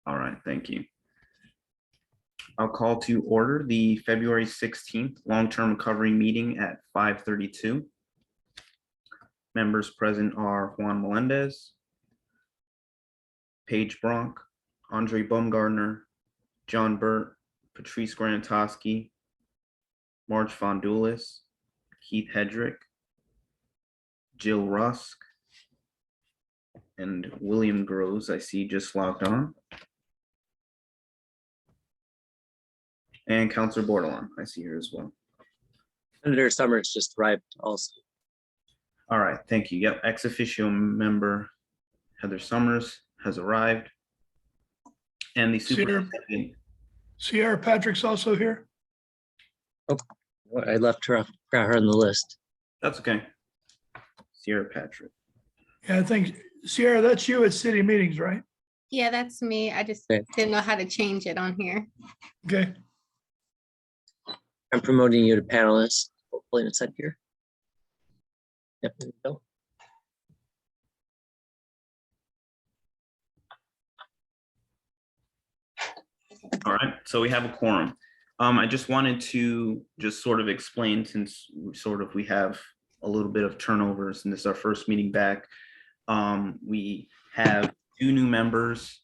All right, thank you. I'll call to order the February 16th long-term recovery meeting at 5:32. Members present are Juan Melendez, Paige Bronk, Andre Baumgartner, John Burt, Patrice Granatowski, Marge Fondulis, Keith Hedrick, Jill Rusk, and William Groves, I see just logged on. And Counselor Bordelon, I see here as well. Senator Summers just arrived also. All right, thank you. Yep, ex officio member Heather Summers has arrived. And the superintendent. Sierra Patrick's also here. Oh, I left her off, got her on the list. That's okay. Sierra Patrick. Yeah, I think, Sierra, that's you at city meetings, right? Yeah, that's me. I just Okay. didn't know how to change it on here. Okay. I'm promoting you to panelist, hopefully in a second here. Yep, there we go. All right, so we have a quorum. I just wanted to just sort of explain, since we have a little bit of turnovers and this is our first meeting back. We have 2 new members.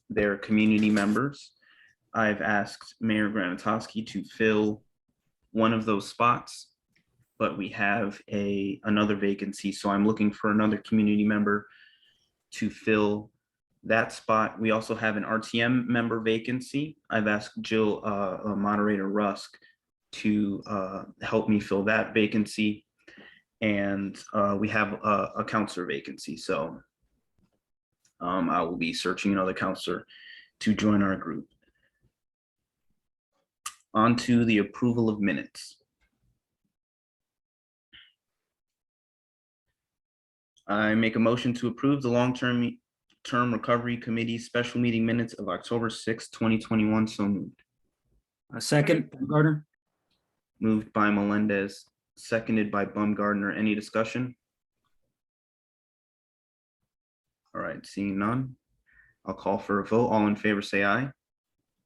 They're community members. I've asked Mayor Granatowski to fill one of those spots, but we have another vacancy. So I'm looking for another community member to fill that spot. We also have an RTM member vacancy. I've asked Jill, Moderator Rusk, to help me fill that vacancy. And we have a counselor vacancy. So I will be searching another counselor to join our group. On to the approval of minutes. I make a motion to approve the long-term recovery committee special meeting minutes of October 6, 2021. So moved. A second, Baumgartner. Moved by Melendez, seconded by Baumgartner. Any discussion? All right, seeing none, I'll call for a vote. All in favor, say aye.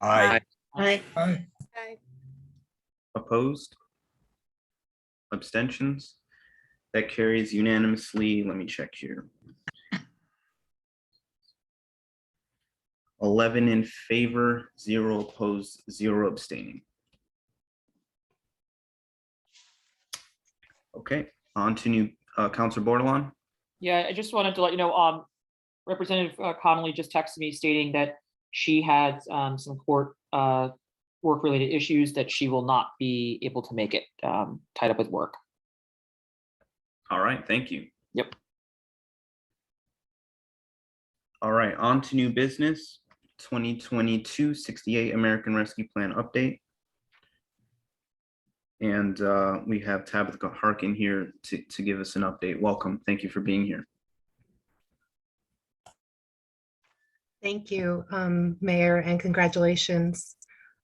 Aye. Aye. Aye. Opposed? Abstentions? That carries unanimously. Let me check here. 11 in favor, 0 opposed, 0 abstaining. Okay, on to new Counselor Bordelon. Yeah, I just wanted to let you know, Representative Connolly just texted me stating that she had some court work-related issues that she will not be able to make it, tied up with work. All right, thank you. Yep. All right, on to new business, 2022-68 American Rescue Plan update. And we have Tabitha Harkin here to give us an update. Welcome, thank you for being here. Thank you, Mayor, and congratulations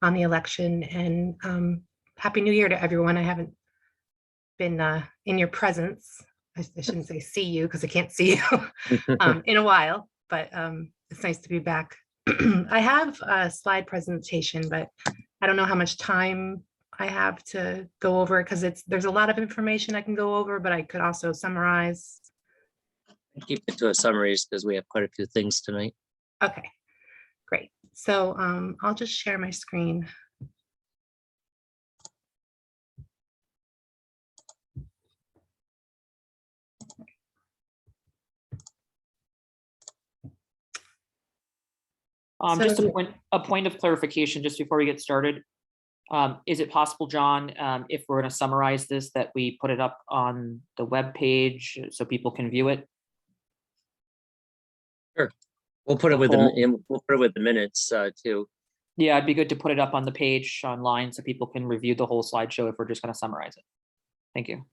on the election, and Happy New Year to everyone. I haven't been in your presence. I shouldn't say see you because I can't see you in a while, but it's nice to be back. I have a slide presentation, but I don't know how much time I have to go over it because there's a lot of information I can go over, but I could also summarize. Keep it to a summaries because we have quite a few things tonight. Okay, great. So I'll just share my screen. Just a point of clarification, just before we get started. Is it possible, John, if we're going to summarize this, that we put it up on the web page so people can view it? Sure. We'll put it with we'll put it with the minutes too. Yeah, it'd be good to put it up on the page online so people can review the whole slideshow if we're just going to summarize it. Thank you.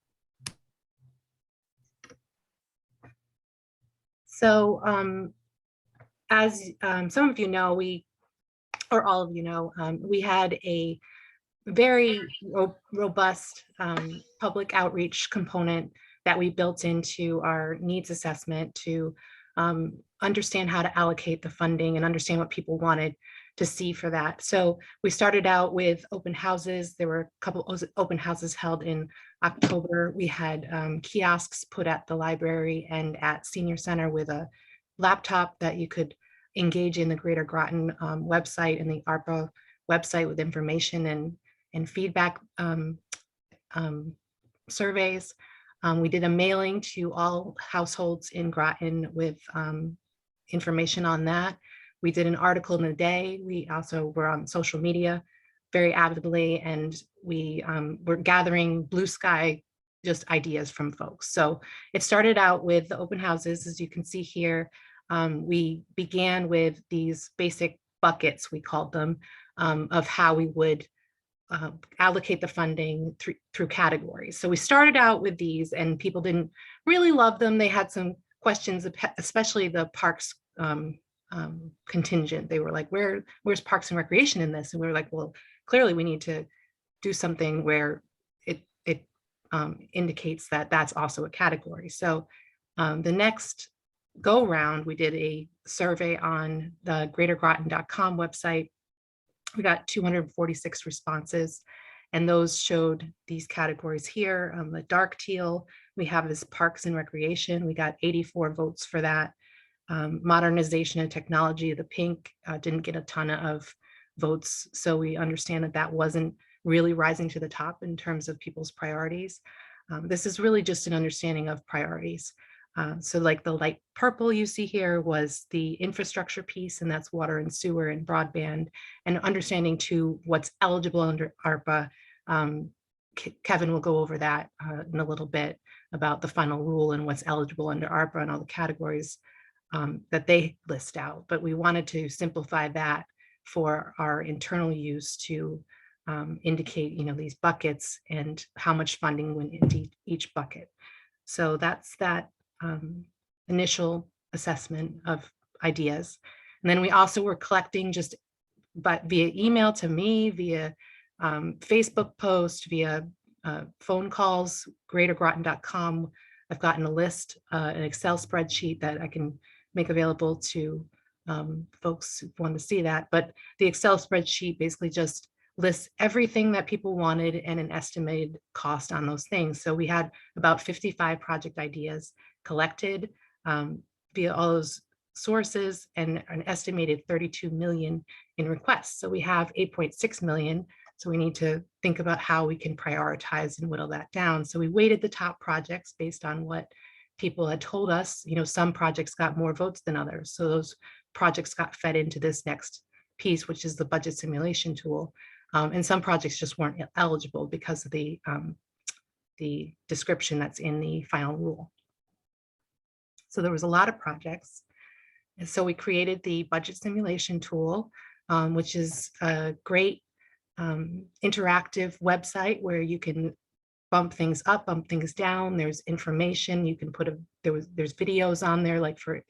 So as some of you know, or all of you know, we had a very robust public outreach component that we built into our needs assessment to understand how to allocate the funding and understand what people wanted to see for that. So we started out with open houses. There were a couple of open houses held in October. We had kiosks put at the library and at Senior Center with a laptop that you could engage in the Greater Groton website and the ARPA website with information and feedback surveys. We did a mailing to all households in Groton with information on that. We did an article in the day. We also were on social media very avidly, and we were gathering blue sky just ideas from folks. So it started out with the open houses, as you can see here. We began with these basic buckets, we called them, of how we would allocate the funding through categories. So we started out with these and people didn't really love them. They had some questions, especially the parks contingent. They were like, where's Parks and Recreation in this? And we were like, well, clearly we need to do something where it indicates that that's also a category. So the next go round, we did a survey on the greatergroton.com website. We got 246 responses, and those showed these categories here. The dark teal, we have is Parks and Recreation. We got 84 votes for that. Modernization and technology, the pink, didn't get a ton of votes. So we understand that that wasn't really rising to the top in terms of people's priorities. This is really just an understanding of priorities. So like the light purple you see here was the infrastructure piece, and that's water and sewer and broadband, and understanding too what's eligible under ARPA. Kevin will go over that in a little bit about the final rule and what's eligible under ARPA and all the categories that they list out. But we wanted to simplify that for our internal use to indicate, these buckets and how much funding went into each bucket. So that's that initial assessment of ideas. And then we also were collecting but via email to me, via Facebook post, via phone calls, greatergroton.com. I've gotten a list, an Excel spreadsheet that I can make available to folks who want to see that. But the Excel spreadsheet basically just lists everything that people wanted and an estimated cost on those things. So we had about 55 project ideas collected via all those sources and an estimated 32 million in requests. So we have 8.6 million. So we need to think about how we can prioritize and whittle that down. So we weighted the top projects based on what people had told us. Some projects got more votes than others. So those projects got fed into this next piece, which is the budget simulation tool. And some projects just weren't eligible because of the description that's in the final rule. So there was a lot of projects. And so we created the budget simulation tool, which is a great interactive website where you can bump things up, bump things down. There's information you can put there's videos on there, like for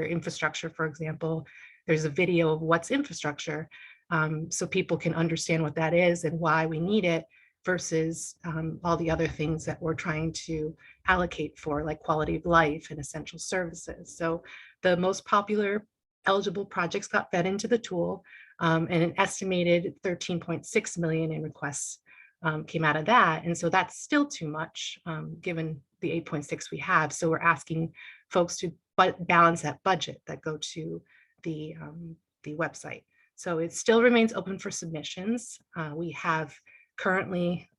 infrastructure, for example. There's a video of what's infrastructure, so people can understand what that is and why we need it versus all the other things that we're trying to allocate for, like quality of life and essential services. So the most popular eligible projects got fed into the tool, and an estimated 13.6 million in requests came out of that. And so that's still too much given the 8.6 we have. So we're asking folks to balance that budget that go to the website. So it still remains open for submissions. We have currently,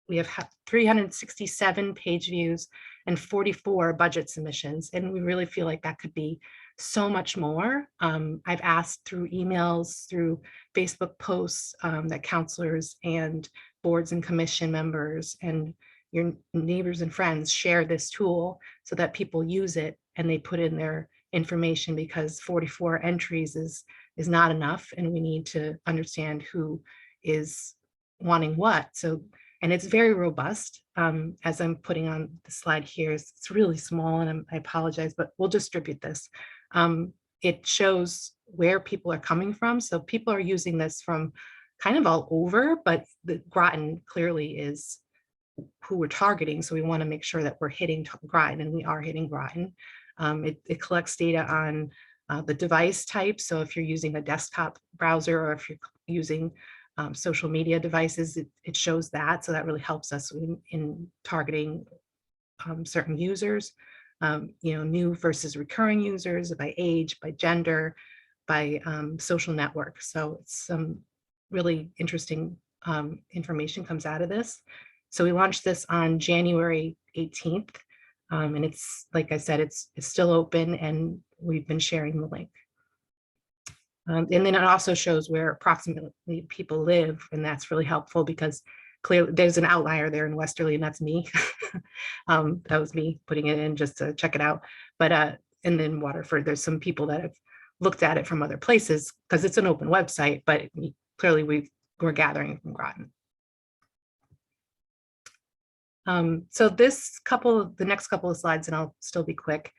we have 367 page views and 44 budget submissions. And we really feel like that could be so much more. I've asked through emails, through Facebook posts, that counselors and boards and commission members and your neighbors and friends share this tool so that people use it and they put in their information, because 44 entries is not enough, and we need to understand who is wanting what. So, and it's very robust. As I'm putting on the slide here, it's really small, and I apologize, but we'll distribute this. It shows where people are coming from. So people are using this from kind of all over, but the Groton clearly is who we're targeting. So we want to make sure that we're hitting Groton, and we are hitting Groton. It collects data on the device type. So if you're using a desktop browser or if you're using social media devices, it shows that. So that really helps us in targeting certain users, new versus recurring users, by age, by gender, by social network. So it's some really interesting information comes out of this. So we launched this on January 18th. And it's, like I said, it's still open and we've been sharing the link. And then it also shows where approximately people live, and that's really helpful because clearly there's an outlier there in Westerly, and that's me. That was me putting it in just to check it out. But and then Waterford, there's some people that have looked at it from other places because it's an open website, but clearly we're gathering from Groton. So the next couple of slides, and I'll still be quick,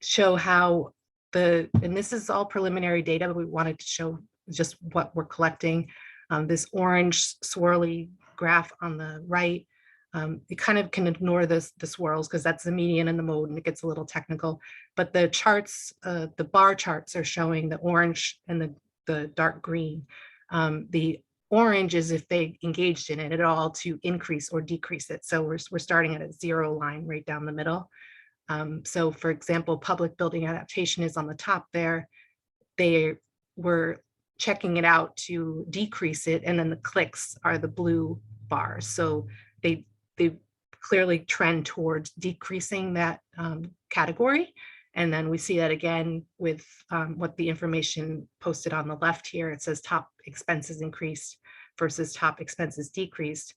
show how and this is all preliminary data, but we wanted to show just what we're collecting. This orange swirly graph on the right, you kind of can ignore the swirls because that's the median and the mode, and it gets a little technical. But the charts, the bar charts are showing the orange and the dark green. The orange is if they engaged in it at all to increase or decrease it. So we're starting at a 0 line right down the middle. So for example, public building adaptation is on the top there. They were checking it out to decrease it, and then the clicks are the blue bars. So they clearly trend towards decreasing that category. And then we see that again with what the information posted on the left here. It says top expenses increased versus top expenses decreased.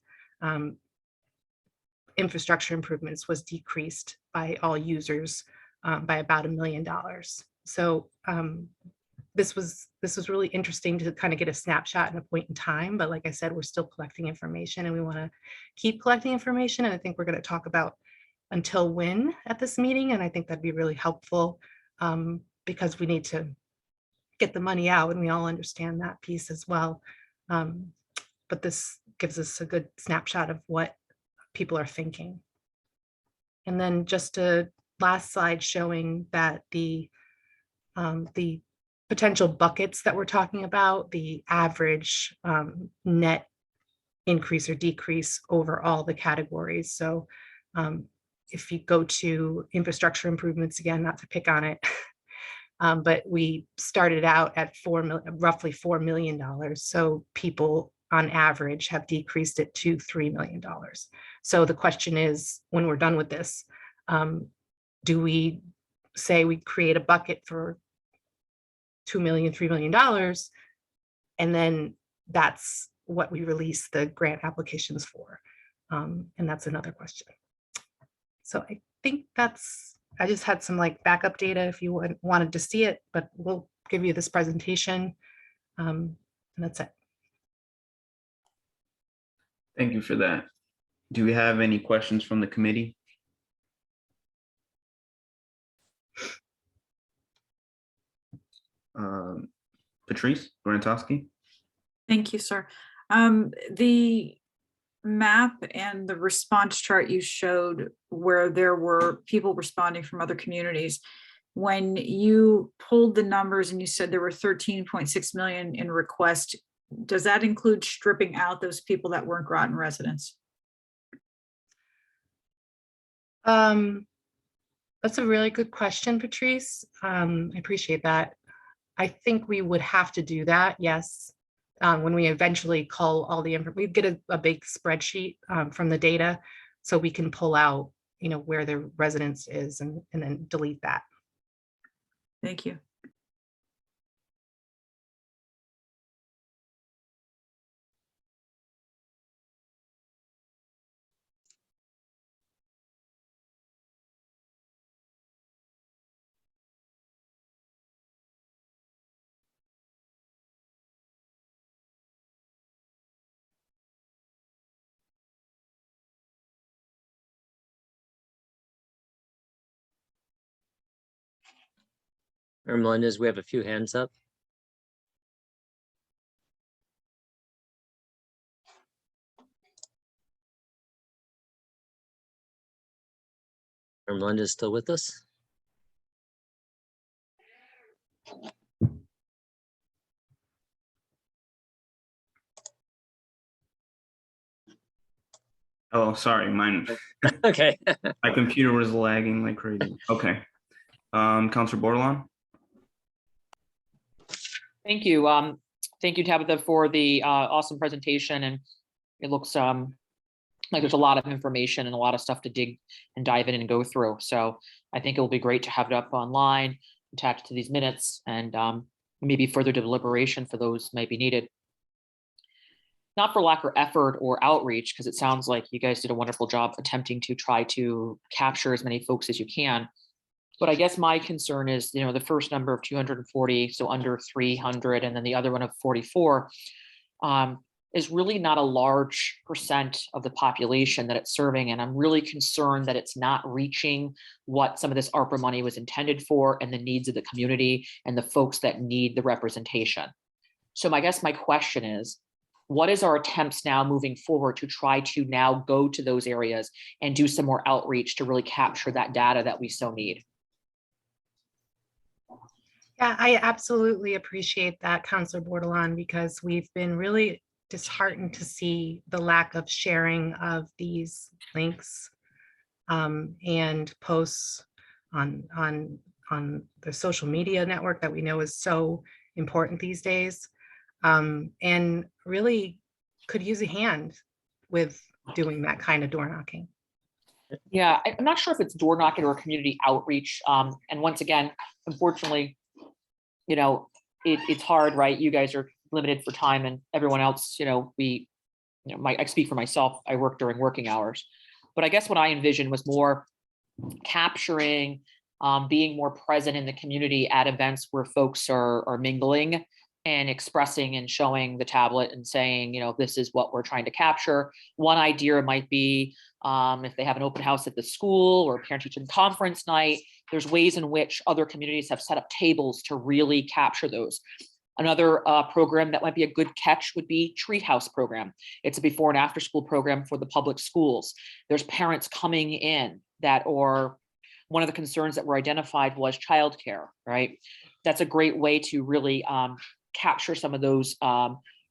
Infrastructure improvements was decreased by all users by about $1 million. So this was really interesting to kind of get a snapshot and a point in time. But like I said, we're still collecting information and we want to keep collecting information. And I think we're going to talk about until when at this meeting. And I think that'd be really helpful because we need to get the money out, and we all understand that piece as well. But this gives us a good snapshot of what people are thinking. And then just a last slide showing that the potential buckets that we're talking about, the average net increase or decrease over all the categories. So if you go to infrastructure improvements, again, not to pick on it, but we started out at roughly $4 million. So people on average have decreased it to $3 million. So the question is, when we're done with this, do we say we create a bucket for $2 million, $3 million, and then that's what we release the grant applications for? And that's another question. So I think I just had some like backup data if you wanted to see it, but we'll give you this presentation. And that's it. Thank you for that. Do we have any questions from the committee? Patrice Grantowski? Thank you, sir. The map and the response chart you showed where there were people responding from other communities, when you pulled the numbers and you said there were 13.6 million in requests, does that include stripping out those people that weren't Groton residents? That's a really good question, Patrice. I appreciate that. I think we would have to do that, yes. When we eventually cull all the information, we get a big spreadsheet from the data, so we can pull out, where the residence is and then delete that. Thank you. Melendez, we have a few hands up. Melinda's still with us? Oh, sorry, Okay. my computer was lagging like crazy. Okay. Counselor Bordelon? Thank you. Thank you, Tabitha, for the awesome presentation. And it looks like there's a lot of information and a lot of stuff to dig and dive in and go through. So I think it will be great to have it up online, attached to these minutes, and maybe further deliberation for those may be needed. Not for lack of effort or outreach, because it sounds like you guys did a wonderful job attempting to try to capture as many folks as you can. But I guess my concern is, the first number of 240, so under 300, and then the other one of 44, is really not a large percent of the population that it's serving. And I'm really concerned that it's not reaching what some of this ARPA money was intended for and the needs of the community and the folks that need the representation. So I guess my question is, what is our attempts now moving forward to try to now go to those areas and do some more outreach to really capture that data that we so need? Yeah, I absolutely appreciate that, Counselor Bordelon, because we've been really disheartened to see the lack of sharing of these links and posts on the social media network that we know is so important these days, and really could use a hand with doing that kind of door knocking. Yeah, I'm not sure if it's door knocking or community outreach. And once again, unfortunately, it's hard, right? You guys are limited for time, and everyone else, I speak for myself, I work during working hours. But I guess what I envisioned was more capturing, being more present in the community at events where folks are mingling and expressing and showing the tablet and saying, this is what we're trying to capture. One idea might be if they have an open house at the school or parent-teacher conference night, there's ways in which other communities have set up tables to really capture those. Another program that might be a good catch would be Treehouse program. It's a before and after school program for the public schools. There's parents coming in or one of the concerns that were identified was childcare, right? That's a great way to really capture some of those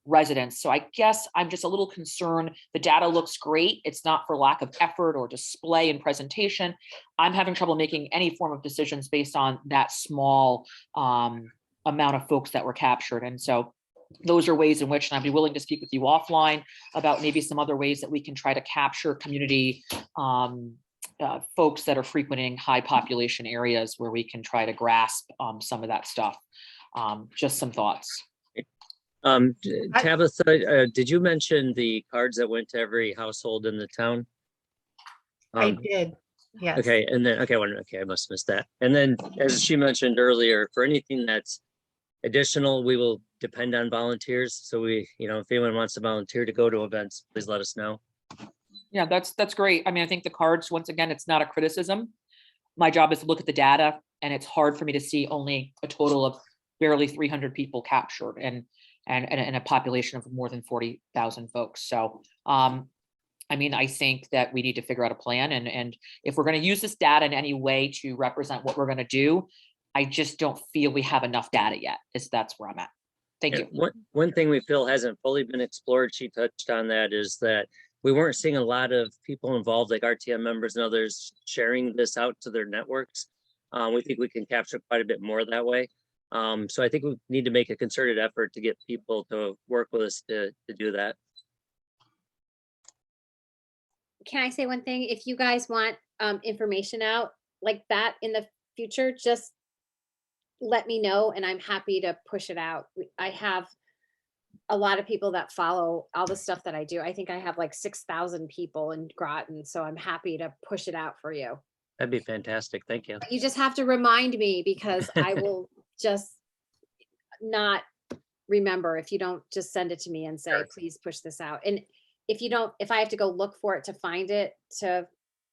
residents. So I guess I'm just a little concerned. The data looks great. It's not for lack of effort or display and presentation. I'm having trouble making any form of decisions based on that small amount of folks that were captured. And so those are ways in which, and I'd be willing to speak with you offline about maybe some other ways that we can try to capture community folks that are frequenting high population areas where we can try to grasp some of that stuff. Just some thoughts. Tabitha, did you mention the cards that went to every household in the town? I did, yes. Okay, and then, okay, I must have missed that. And then, as she mentioned earlier, for anything that's additional, we will depend on volunteers. So if anyone wants to volunteer to go to events, please let us know. Yeah, that's great. I mean, I think the cards, once again, it's not a criticism. My job is to look at the data, and it's hard for me to see only a total of barely 300 people captured and a population of more than 40,000 folks. So, I think that we need to figure out a plan. And if we're going to use this data in any way to represent what we're going to do, I just don't feel we have enough data yet. That's where I'm at. Thank you. One thing we feel hasn't fully been explored, she touched on that, is that we weren't seeing a lot of people involved, like RTM members and others, sharing this out to their networks. We think we can capture quite a bit more that way. So I think we need to make a concerted effort to get people to work with us to do that. Can I say one thing? If you guys want information out like that in the future, just let me know and I'm happy to push it out. I have a lot of people that follow all the stuff that I do. I think I have like 6,000 people in Groton, so I'm happy to push it out for you. That'd be fantastic. Thank you. You just have to remind me because I will just not remember if you don't just send it to me and say, please push this out. And if I have to go look for it to find it,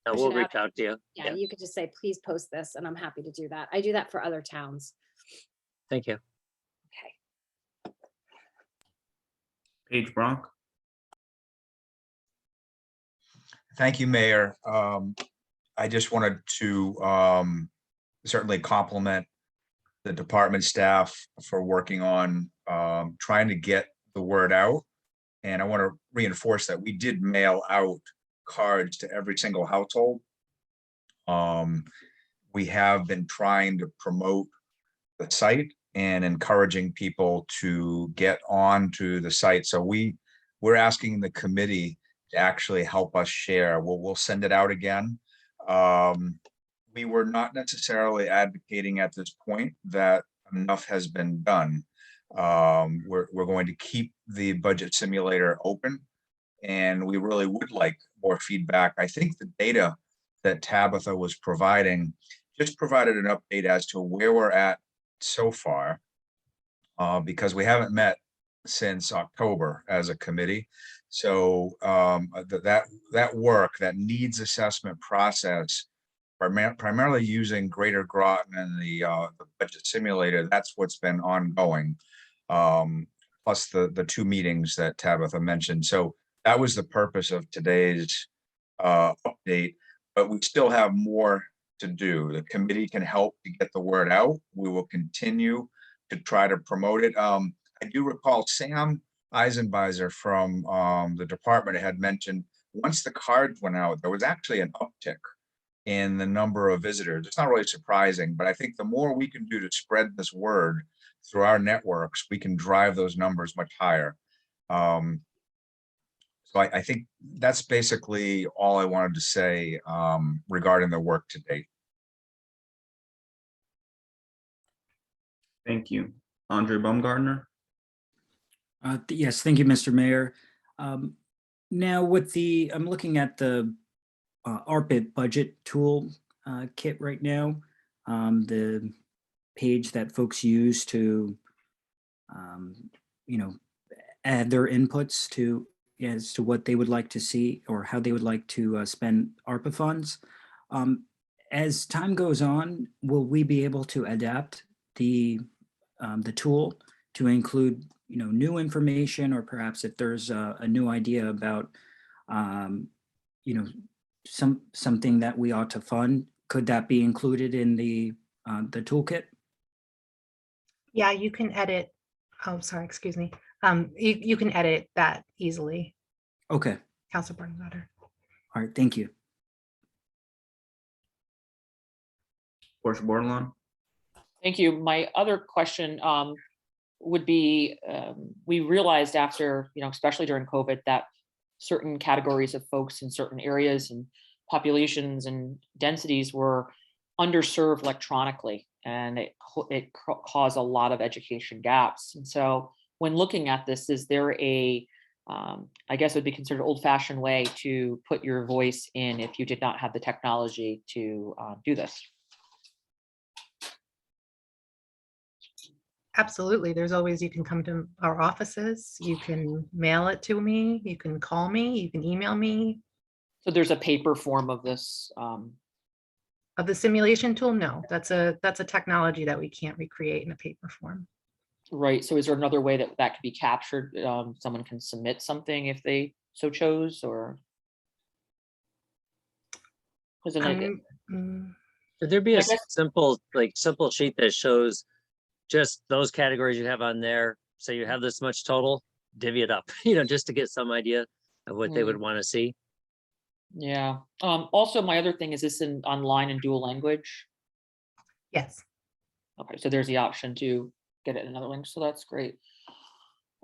we'll reach out to you. Yeah, you could just say, please post this, and I'm happy to do that. I do that for other towns. Thank you. Okay. Paige Brock? Thank you, Mayor. I just wanted to certainly compliment the department staff for working on trying to get the word out. And I want to reinforce that we did mail out cards to every single household. We have been trying to promote the site and encouraging people to get onto the site. So we're asking the committee to actually help us share. We'll send it out again. We were not necessarily advocating at this point that enough has been done. We're going to keep the budget simulator open, and we really would like more feedback. I think the data that Tabitha was providing just provided an update as to where we're at so far, because we haven't met since October as a committee. So that work, that needs assessment process, primarily using Greater Groton and the budget simulator, that's what's been ongoing, plus the two meetings that Tabitha mentioned. So that was the purpose of today's update, but we still have more to do. The committee can help to get the word out. We will continue to try to promote it. I do recall Sam Eisenbeiser from the department had mentioned once the cards went out, there was actually an uptick in the number of visitors. It's not really surprising, but I think the more we can do to spread this word through our networks, we can drive those numbers much higher. So I think that's basically all I wanted to say regarding the work to date. Thank you. Andre Baumgartner. Yes, thank you, Mr. Mayor. Now with I'm looking at the ARPA budget tool kit right now, the page that folks use to, add their inputs to as to what they would like to see or how they would like to spend ARPA funds. As time goes on, will we be able to adapt the tool to include new information, or perhaps if there's a new idea about something that we ought to fund, could that be included in the toolkit? Yeah, you can edit. Oh, sorry, excuse me. You can edit that easily. Okay. Councilor Barnwater. All right. Thank you. Portia Bordelon. Thank you. My other question would be, we realized after, especially during COVID, that certain categories of folks in certain areas and populations and densities were underserved electronically, and it caused a lot of education gaps. And so when looking at this, is there I guess it would be considered old-fashioned way to put your voice in if you did not have the technology to do this? Absolutely. There's always, you can come to our offices, you can mail it to me, you can call me, you can email me. So there's a paper form of this. Of the simulation tool? No, that's a technology that we can't recreate in a paper form. Right. So is there another way that could be captured? Someone can submit something if they so chose, or? Could there be a simple sheet that shows just those categories you have on there? So you have this much total, divvy it up, just to get some idea of what they would want to see. Yeah. Also, my other thing is this online and dual language? Yes. Okay, so there's the option to get it in another language, so that's great.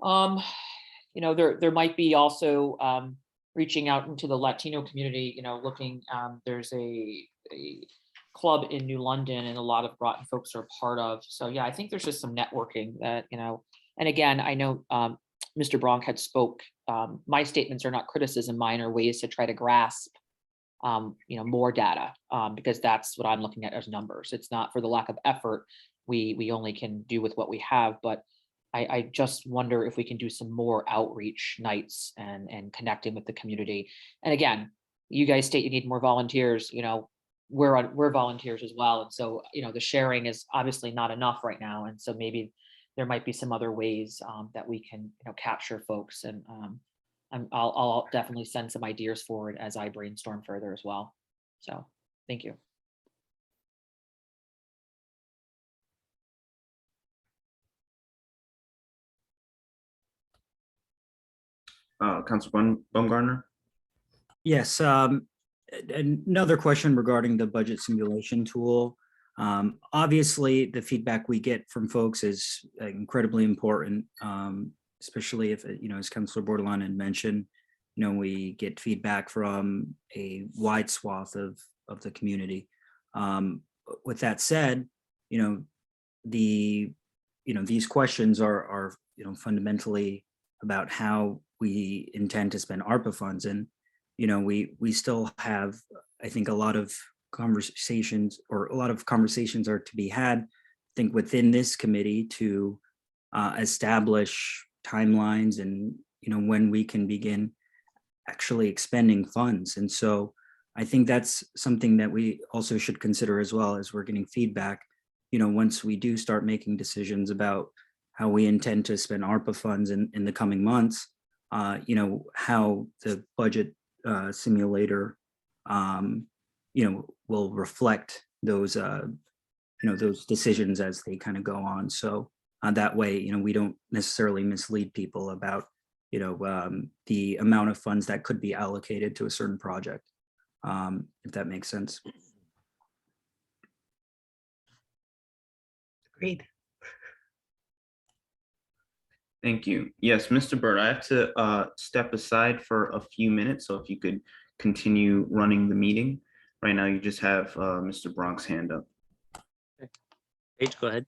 There might be also reaching out into the Latino community, looking, there's a club in New London and a lot of Groton folks are part of. So yeah, I think there's just some networking that, and again, I know Mr. Bronk had spoke, my statements are not criticism, mine are ways to try to grasp more data, because that's what I'm looking at as numbers. It's not for the lack of effort. We only can do with what we have, but I just wonder if we can do some more outreach nights and connecting with the community. And again, you guys state you need more volunteers, we're volunteers as well. And so, the sharing is obviously not enough right now. And so maybe there might be some other ways that we can, capture folks. And I'll definitely send some ideas forward as I brainstorm further as well. So Thank you. Council Baumgartner. Yes, another question regarding the budget simulation tool. Obviously, the feedback we get from folks is incredibly important, especially if, as Councilor Bordelon had mentioned, we get feedback from a wide swath of the community. With that said, these questions are fundamentally about how we intend to spend ARPA funds, and we still have, I think, a lot of conversations are to be had, I think, within this committee to establish timelines and when we can begin actually expending funds. And so I think that's something that we also should consider as well as we're getting feedback, once we do start making decisions about how we intend to spend ARPA funds in the coming months, how the budget simulator, will reflect those, those decisions as they kind of go on. So that way, we don't necessarily mislead people about, the amount of funds that could be allocated to a certain project, if that makes sense. Agreed. Thank you. Yes, Mr. Byrd, I have to step aside for a few minutes. So if you could continue running the meeting. Right now, you just have Mr. Bronk's hand up. Paige, go ahead.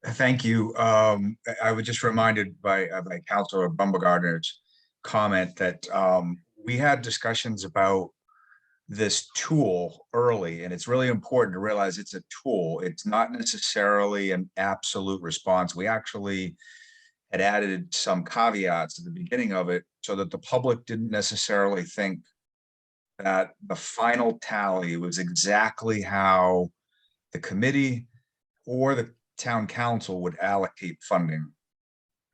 Thank you. I was just reminded by Councilor Baumgartner's comment that we had discussions about this tool early, and it's really important to realize it's a tool. It's not necessarily an absolute response. We actually had added some caveats at the beginning of it so that the public didn't necessarily think that the final tally was exactly how the committee or the town council would allocate funding.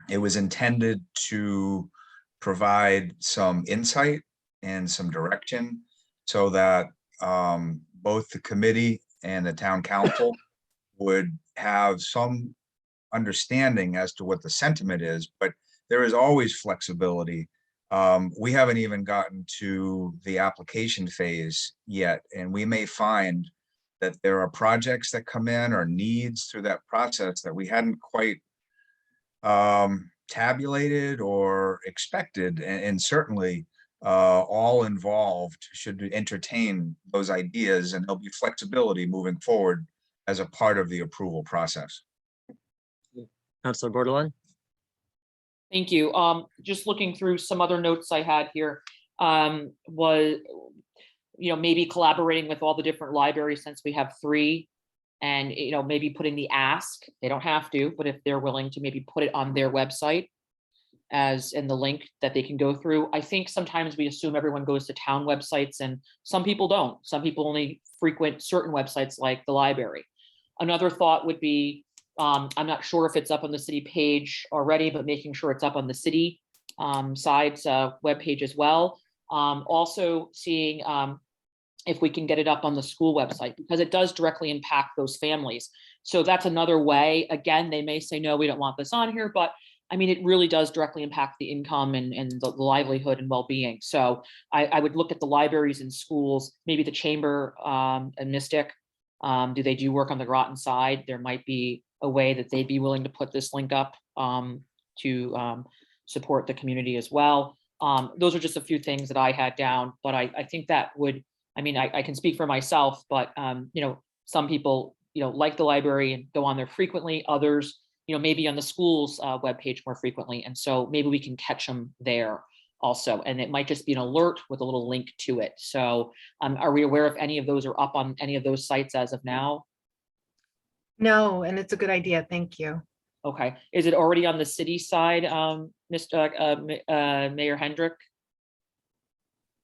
It was intended to provide some insight and some direction so that both the committee and the town council would have some understanding as to what the sentiment is, but there is always flexibility. We haven't even gotten to the application phase yet, and we may find that there are projects that come in or needs through that process that we hadn't quite tabulated or expected, and certainly all involved should entertain those ideas, and there'll be flexibility moving forward as a part of the approval process. Councilor Bordelon. Thank you. Just looking through some other notes I had here, was, maybe collaborating with all the different libraries since we have 3, and, maybe putting the ask, they don't have to, but if they're willing to maybe put it on their website as in the link that they can go through. I think sometimes we assume everyone goes to town websites, and some people don't. Some people only frequent certain websites like the library. Another thought would be, I'm not sure if it's up on the city page already, but making sure it's up on the city side's webpage as well. Also seeing if we can get it up on the school website, because it does directly impact those families. So that's another way. Again, they may say, no, we don't want this on here, but I mean, it really does directly impact the income and the livelihood and well-being. So I would look at the libraries and schools, maybe the Chamber and Mystic. Do they do work on the Groton side? There might be a way that they'd be willing to put this link up to support the community as well. Those are just a few things that I had down, but I think that would, I can speak for myself, but some people, like the library and go on there frequently. Others, maybe on the school's webpage more frequently. And so maybe we can catch them there also. And it might just be an alert with a little link to it. So are we aware if any of those are up on any of those sites as of now? No, and it's a good idea. Thank you. Okay. Is it already on the city side, Mayor Hendrick?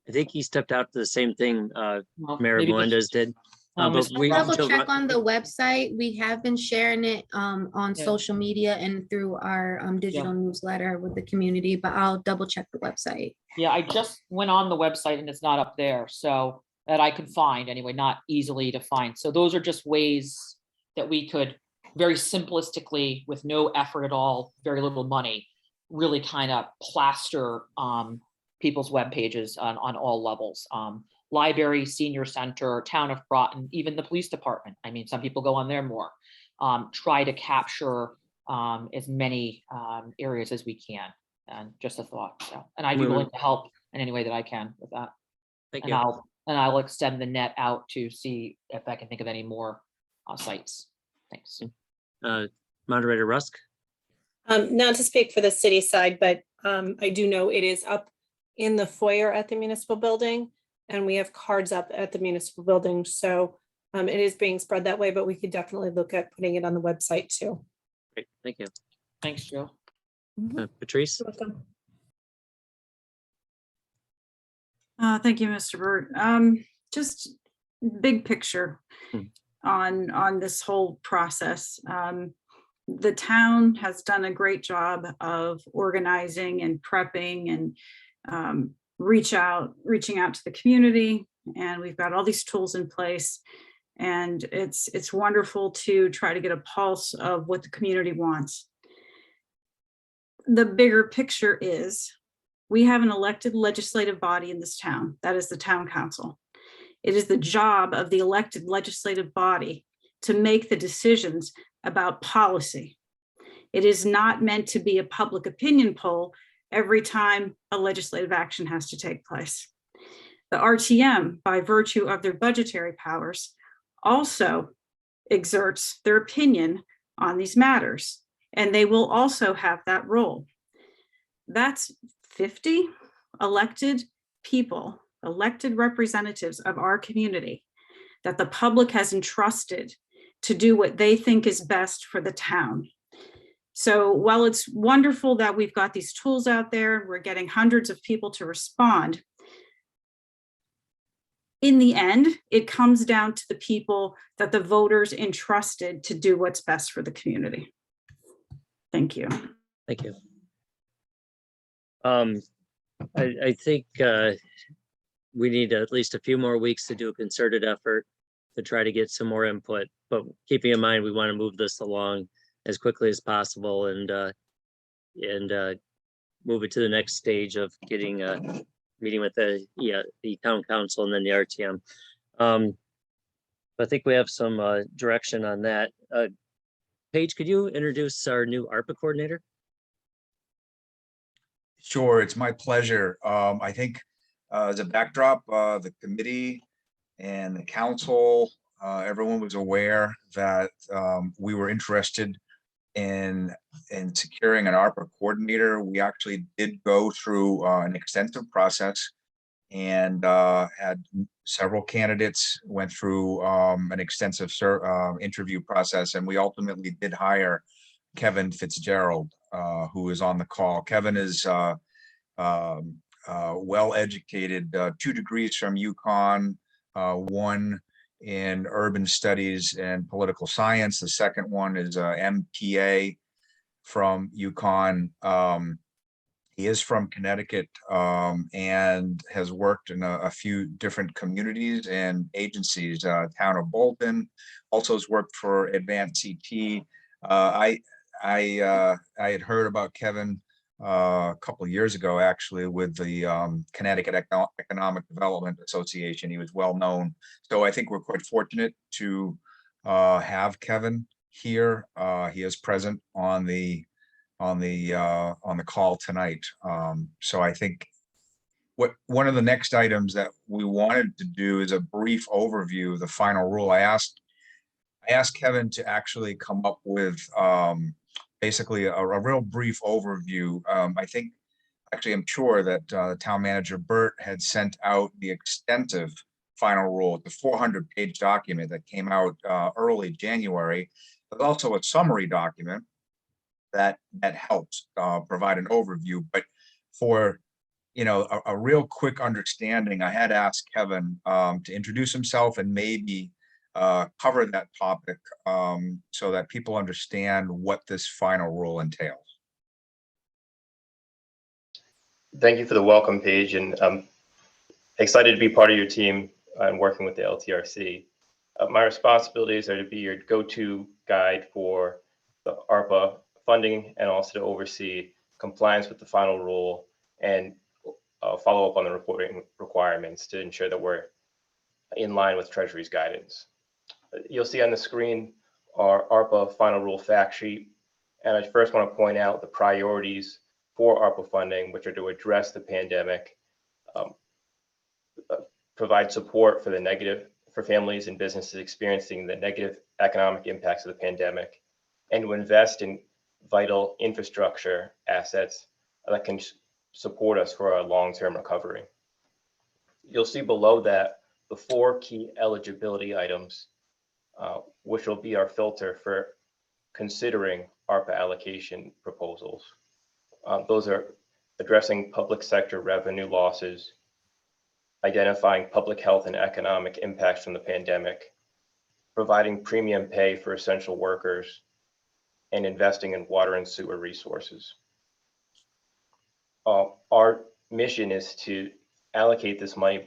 I think he stepped out to the same thing Well, Mayor maybe Melendez did. But Ms. we Ross- until Double check on the website. We have been sharing it on Yeah. social media and through our digital newsletter with the community, but I'll double check the website. Yeah, I just went on the website and it's not up there. So that I could find anyway, not easily to find. So those are just ways that we could very simplistically, with no effort at all, very little money, really kind of plaster people's web pages on all levels. Library, senior center, town of Groton, even the police department. I mean, some people go on there more. Try to capture as many areas as we can. And just a thought. So, and I'd be willing to help in any way that I can with that. Thank And you. I'll extend the net out to see if I can think of any more sites. Thanks. Moderator Rusk. Not to speak for the city side, but I do know it is up in the foyer at the municipal building, and we have cards up at the municipal building. So it is being spread that way, but we could definitely look at putting it on the website too. Great, thank you. Thanks, Joe. Patrice. You're welcome. Thank you, Mr. Burt. Just big picture on this whole process. The town has done a great job of organizing and prepping and reaching out to the community. And we've got all these tools in place. And it's wonderful to try to get a pulse of what the community wants. The bigger picture is we have an elected legislative body in this town. That is the town council. It is the job of the elected legislative body to make the decisions about policy. It is not meant to be a public opinion poll every time a legislative action has to take place. The RTM, by virtue of their budgetary powers, also exerts their opinion on these matters, and they will also have that role. That's 50 elected people, elected representatives of our community that the public has entrusted to do what they think is best for the town. So while it's wonderful that we've got these tools out there, we're getting hundreds of people to respond, in the end, it comes down to the people that the voters entrusted to do what's best for the community. Thank you. Thank you. I think we need at least a few more weeks to do a concerted effort to try to get some more input, but keeping in mind, we want to move this along as quickly as possible and move it to the next stage of getting a meeting with the town council and then the RTM. I think we have some direction on that. Paige, could you introduce our new ARPA coordinator? Sure, it's my pleasure. I think as a backdrop, the committee and the council, everyone was aware that we were interested in securing an ARPA coordinator. We actually did go through an extensive process and had several candidates, went through an extensive interview process, and we ultimately did hire Kevin Fitzgerald, who is on the call. Kevin is well-educated, 2 degrees from UConn, one in urban studies and political science. The second one is MPA from UConn. He is from Connecticut and has worked in a few different communities and agencies, town of Bolton, also has worked for Advanced CT. I had heard about Kevin a couple of years ago, actually, with the Connecticut Economic Development Association. He was well known. So I think we're quite fortunate to have Kevin here. He is present on the call tonight. So I think one of the next items that we wanted to do is a brief overview of the final rule. I asked Kevin to actually come up with basically a real brief overview. I think, actually, I'm sure that town manager Burt had sent out the extensive final rule, the 400-page document that came out early January. There's also a summary document that helps provide an overview. But for a real quick understanding, I had asked Kevin to introduce himself and maybe cover that topic so that people understand what this final rule entails. Thank you for the welcome, Paige, and I'm excited to be part of your team. and working with the LTRC. My responsibilities are to be your go-to guide for the ARPA funding and also to oversee compliance with the final rule and follow up on the reporting requirements to ensure that we're in line with Treasury's guidance. You'll see on the screen our ARPA final rule fact sheet. And I first want to point out the priorities for ARPA funding, which are to address the pandemic, provide support for families and businesses experiencing the negative economic impacts of the pandemic, and to invest in vital infrastructure assets that can support us for a long-term recovery. You'll see below that the 4 key eligibility items, which will be our filter for considering ARPA allocation proposals. Those are addressing public sector revenue losses, identifying public health and economic impacts from the pandemic, providing premium pay for essential workers, and investing in water and sewer resources. Our mission is to allocate this money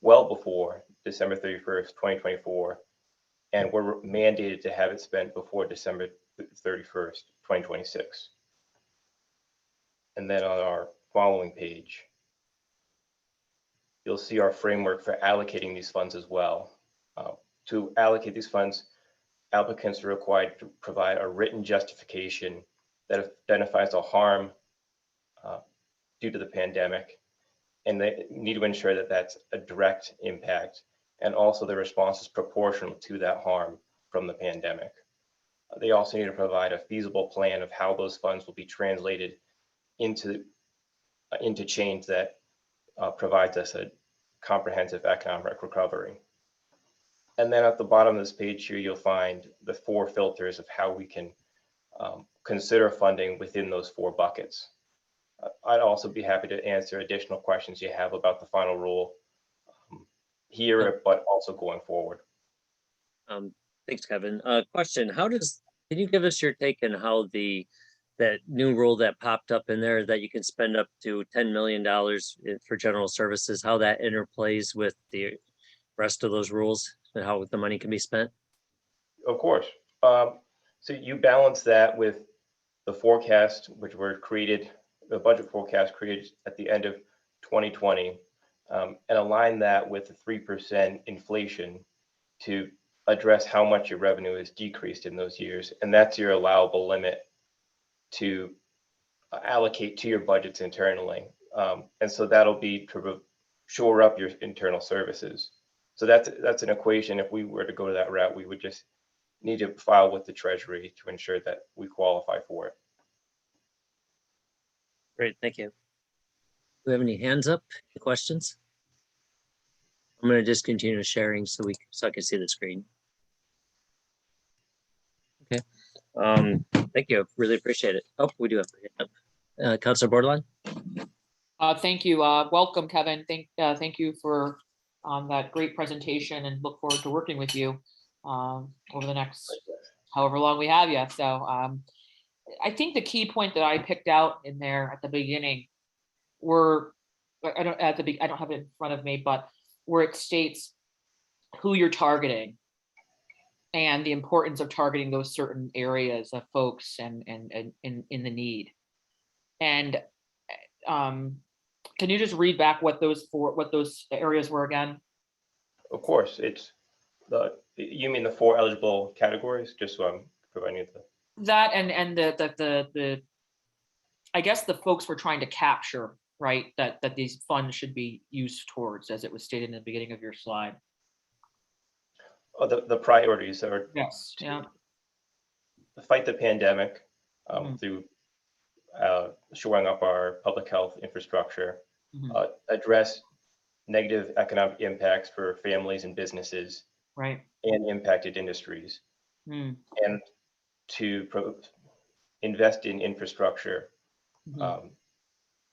well before December 31st, 2024, and we're mandated to have it spent before December 31st, 2026. And then on our following page, you'll see our framework for allocating these funds as well. To allocate these funds, applicants are required to provide a written justification that identifies a harm due to the pandemic, and they need to ensure that that's a direct impact, and also the response is proportional to that harm from the pandemic. They also need to provide a feasible plan of how those funds will be translated into change that provides us a comprehensive economic recovery. And then at the bottom of this page here, you'll find the 4 filters of how we can consider funding within those 4 buckets. I'd also be happy to answer additional questions you have about the final rule here, but also going forward. Thanks, Kevin. Question, can you give us your take on how that new rule that popped up in there that you can spend up to $10 million for general services, how that interplays with the rest of those rules and how the money can be spent? Of course. So you balance that with the forecast, which were created, the budget forecast created at the end of 2020, and align that with the 3% inflation to address how much your revenue is decreased in those years. And that's your allowable limit to allocate to your budgets internally. And so that'll be to shore up your internal services. So that's an equation. If we were to go to that route, we would just need to file with the Treasury to ensure that we qualify for it. Great, thank you. Do we have any hands up, any questions? I'm going to just continue sharing so I can see the screen. Okay. Thank you. Really appreciate it. Oh, we do have a hand up. Councilor Borderline. Thank you. Welcome, Kevin. Thank you for that great presentation, and look forward to working with you over the next however long we have you. So I think the key point that I picked out in there at the beginning were, I don't have it in front of me, but where it states who you're targeting and the importance of targeting those certain areas of folks and in the need. And can you just read back what those areas were again? Of course, you mean the 4 eligible categories, just so I'm providing that and the I guess the folks we're trying to capture, right? That these funds should be used towards, as it was stated in the beginning of your slide. Oh, the priorities are yes, yeah. Fight the pandemic through shoring up our public health infrastructure, address negative economic impacts for families and businesses, right, and impacted industries, and to invest in infrastructure,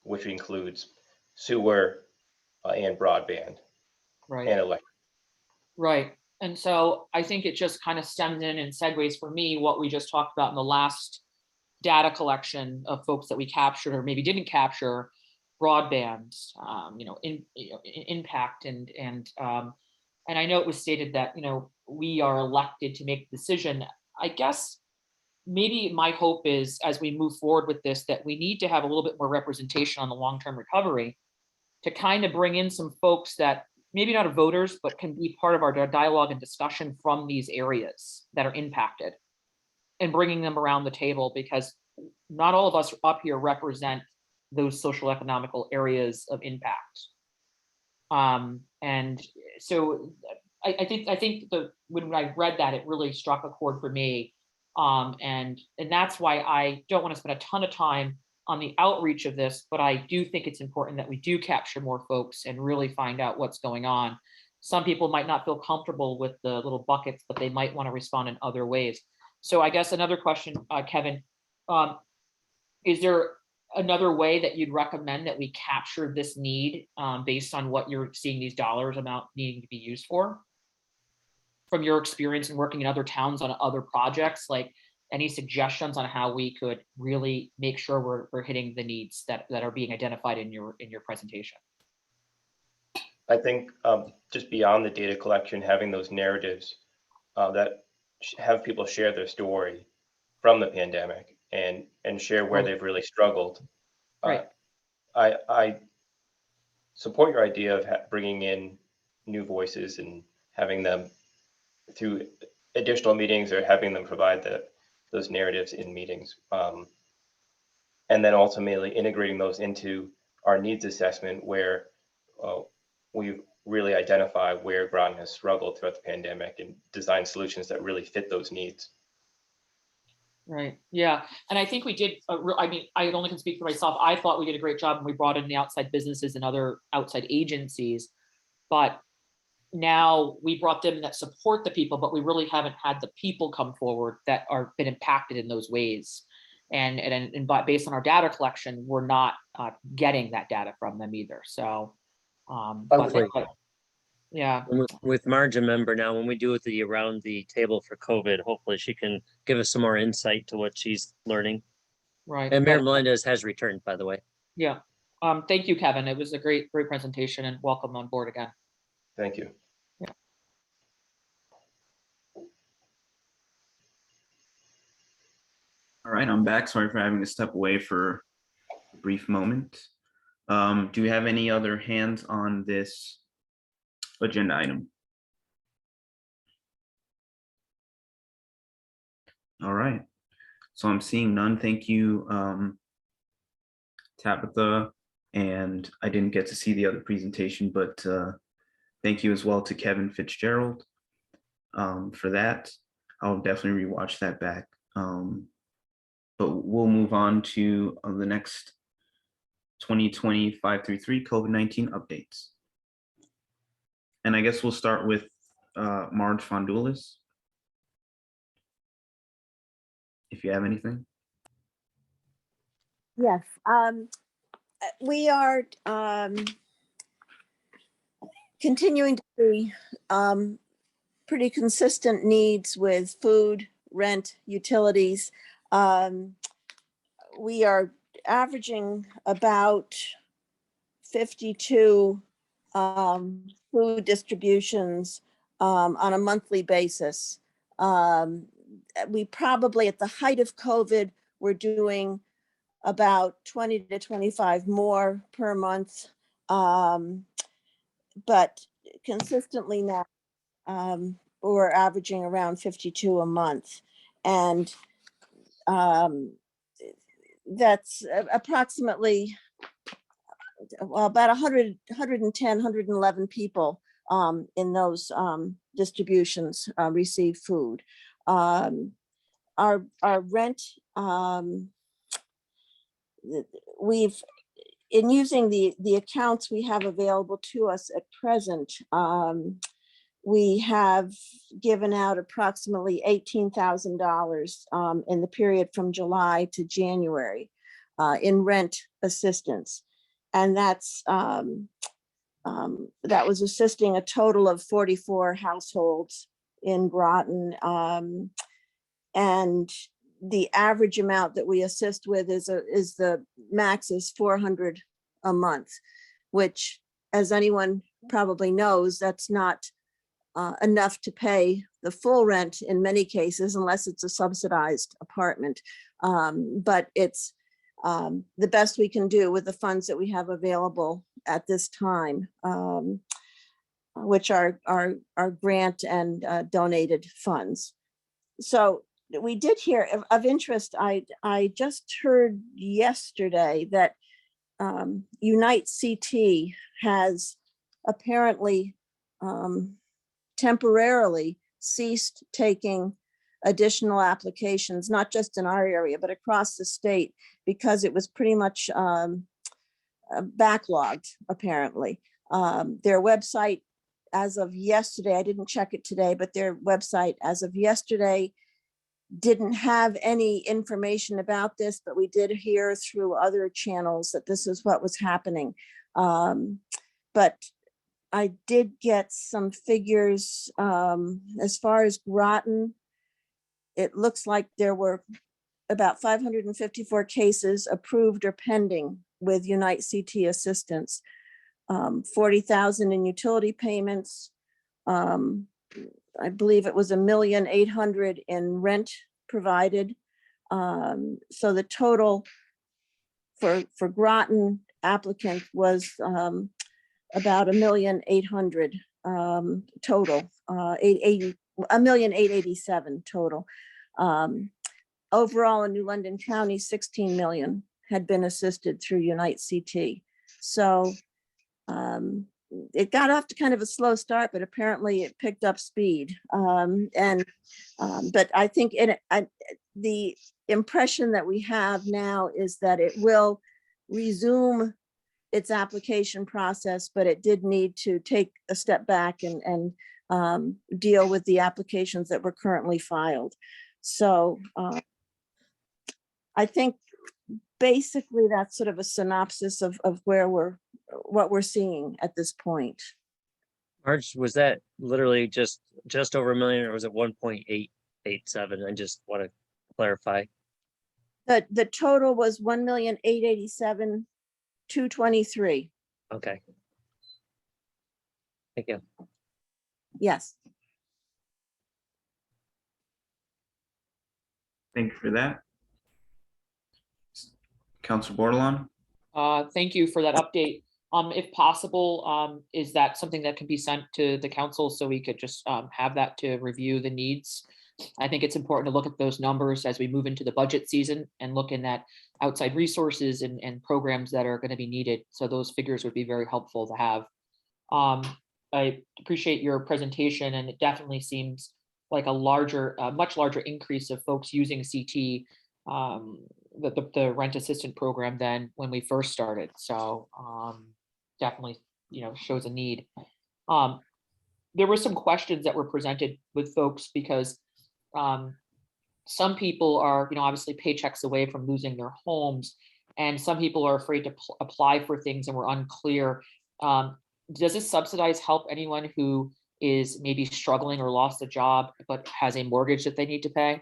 which includes sewer and broadband, right, and electric. Right. And so I think it just kind of stems in and segues for me what we just talked about in the last data collection of folks that we captured or maybe didn't capture, broadband, impact and I know it was stated that, we are elected to make the decision. I guess maybe my hope is as we move forward with this, that we need to have a little bit more representation on the long-term recovery to kind of bring in some folks that maybe not voters, but can be part of our dialogue and discussion from these areas that are impacted and bringing them around the table, because not all of us up here represent those social economical areas of impact. And so I think when I read that, it really struck a chord for me. And that's why I don't want to spend a ton of time on the outreach of this, but I do think it's important that we do capture more folks and really find out what's going on. Some people might not feel comfortable with the little buckets, but they might want to respond in other ways. So I guess another question, Kevin, is there another way that you'd recommend that we capture this need based on what you're seeing these dollars amount needing to be used for? From your experience in working in other towns on other projects, like any suggestions on how we could really make sure we're hitting the needs that are being identified in your presentation? I think just beyond the data collection, having those narratives that have people share their story from the pandemic and share where they've really struggled. Right. I support your idea of bringing in new voices and having them through additional meetings or having them provide those narratives in meetings. And then ultimately integrating those into our needs assessment where we really identify where Groton has struggled throughout the pandemic and design solutions that really fit those needs. Right. Yeah. And I think we did, I only can speak for myself. I thought we did a great job when we brought in the outside businesses and other outside agencies, but now we brought them that support the people, but we really haven't had the people come forward that are been impacted in those ways. And based on our data collection, we're not getting that data from them either. So, yeah. With Marge a member now, when we do it around the table for COVID, hopefully she can give us some more insight to what she's learning. Right. And Mayor Melendez has returned, by the way. Yeah. Thank you, Kevin. It was a great presentation, and welcome on board again. Thank you. Yeah. All right, I'm back. Sorry for having to step away for a brief moment. Do we have any other hands on this agenda item? All right, so I'm seeing none. Thank you, Tabitha, and I didn't get to see the other presentation, but thank you as well to Kevin Fitzgerald for that. I'll definitely rewatch that back. But we'll move on to the next 2020-533 COVID-19 updates. And I guess we'll start with Marge Fondulis, if you have anything. Yes, we are continuing to see pretty consistent needs with food, rent, utilities. We are averaging about 52 food distributions on a monthly basis. We probably, at the height of COVID, were doing about 20 to 25 more per month, but consistently now we're averaging around 52 a month. And that's approximately about 100, 110, 111 people in those distributions receive food. Our rent, we've, in using the accounts we have available to us at present, we have given out approximately $18,000 in the period from July to January in rent assistance. And that's that was assisting a total of 44 households in Groton. And the average amount that we assist with is the max is $400 a month, which, as anyone probably knows, that's not enough to pay the full rent in many cases, unless it's a subsidized apartment. But it's the best we can do with the funds that we have available at this time, which are grant and donated funds. So we did hear of interest. I just heard yesterday that Unite CT has apparently temporarily ceased taking additional applications, not just in our area, but across the state, because it was pretty much backlogged, apparently. Their website, as of yesterday, I didn't check it today, but their website as of yesterday didn't have any information about this, but we did hear through other channels that this is what was happening. But I did get some figures as far as Groton. It looks like there were about 554 cases approved or pending with Unite CT assistance, 40,000 in utility payments. I believe it was 1,800,000 in rent provided. So the total for Groton applicant was about 1,800,000 total, 1,887,000 total. Overall in New London County, 16 million had been assisted through Unite CT. So it got off to kind of a slow start, but apparently it picked up speed. But I think the impression that we have now is that it will resume its application process, but it did need to take a step back and deal with the applications that were currently filed. So I think basically that's sort of a synopsis of what we're seeing at this point. Marge, was that literally just over 1 million, or was it 1.887? I just want to clarify. The total was 1,887,223. Okay. Thank you. Yes. Thank you for that. Councilor Bordelon? Thank you for that update. If possible, is that something that can be sent to the council so we could just have that to review the needs? I think it's important to look at those numbers as we move into the budget season and looking at outside resources and programs that are going to be needed. So those figures would be very helpful to have. I appreciate your presentation, and it definitely seems like a much larger increase of folks using CT, the rent assistant program than when we first started. So definitely, shows a need. There were some questions that were presented with folks because some people are, obviously paychecks away from losing their homes, and some people are afraid to apply for things and were unclear. Does this subsidize help anyone who is maybe struggling or lost a job but has a mortgage that they need to pay?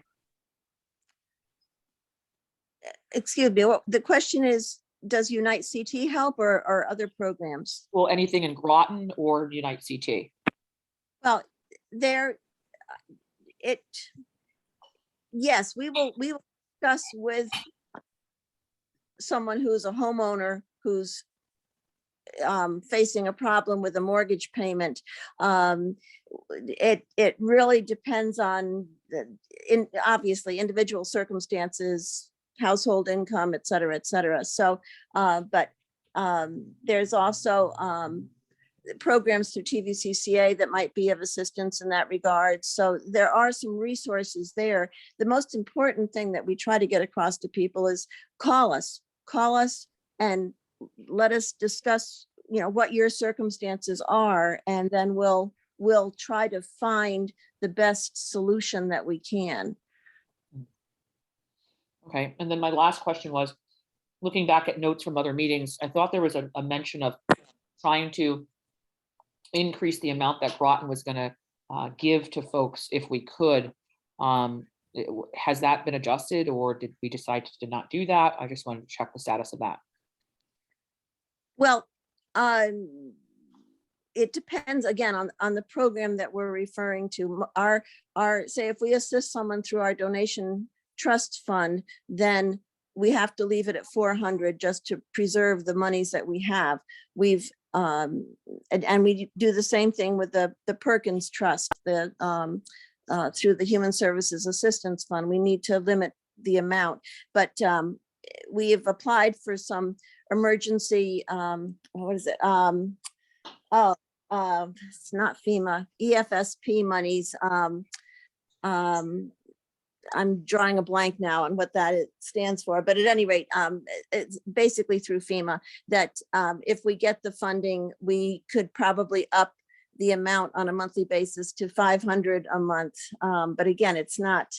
Excuse me, the question is, does Unite CT help or other programs? Well, anything in Groton or Unite CT? Well, yes, we will discuss with someone who's a homeowner who's facing a problem with a mortgage payment. It really depends on obviously individual circumstances, household income, et cetera, et cetera. So, but there's also programs through TVCCA that might be of assistance in that regard. So there are some resources there. The most important thing that we try to get across to people is call us and let us discuss, what your circumstances are, and then we'll try to find the best solution that we can. Okay, and then my last question was, looking back at notes from other meetings, I thought there was a mention of trying to increase the amount that Groton was going to give to folks if we could. Has that been adjusted, or did we decide to not do that? I just wanted to check the status of that. Well, it depends again on the program that we're referring to. Say if we assist someone through our donation trust fund, then we have to leave it at 400 just to preserve the monies that we have. We've and we do the same thing with the Perkins Trust, through the Human Services Assistance Fund. We need to limit the amount, but we have applied for some emergency, what is it? It's not FEMA, EFSP monies. I'm drawing a blank now on what that stands for, but at any rate, it's basically through FEMA that if we get the funding, we could probably up the amount on a monthly basis to 500 a month. But again, it's not,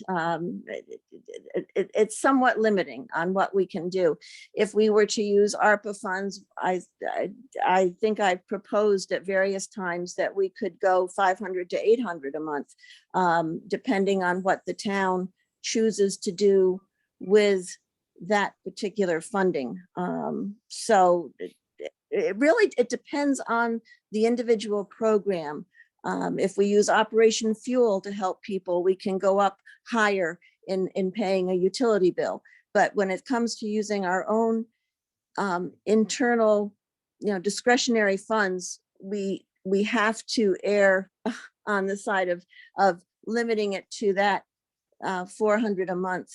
it's somewhat limiting on what we can do. If we were to use ARPA funds, I think I've proposed at various times that we could go 500 to 800 a month, depending on what the town chooses to do with that particular funding. So it really depends on the individual program. If we use Operation Fuel to help people, we can go up higher in paying a utility bill. But when it comes to using our own internal, discretionary funds, we have to err on the side of limiting it to that 400 a month